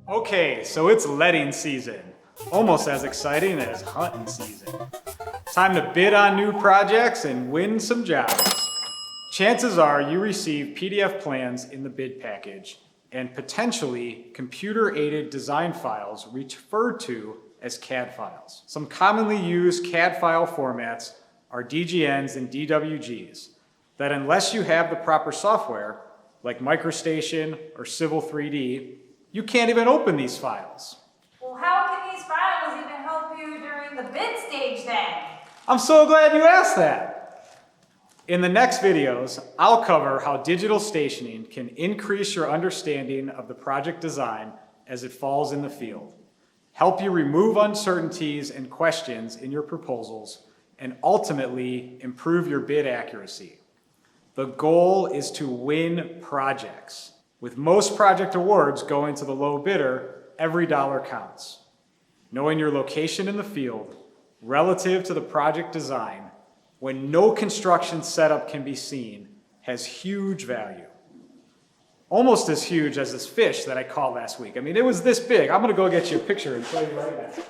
Okay, so it's letting season. Almost as exciting as hunting season. Time to bid on new projects and win some jobs. Chances are you receive PDF plans in the bid package and potentially computer-aided design files referred to as CAD files. Some commonly used CAD file formats are DGNs and DWGs that, unless you have the proper software, like MicroStation or Civil 3D, you can't even open these files. Well, how can these files even help you during the bid stage then? I'm so glad you asked that. In the next videos, I'll cover how digital stationing can increase your understanding of the project design as it falls in the field, help you remove uncertainties and questions in your proposals, and ultimately improve your bid accuracy. The goal is to win projects. With most project awards going to the low bidder, every dollar counts. Knowing your location in the field relative to the project design when no construction setup can be seen has huge value. Almost as huge as this fish that I caught last week. I mean, it was this big. I'm gonna go get you a picture and show you right now.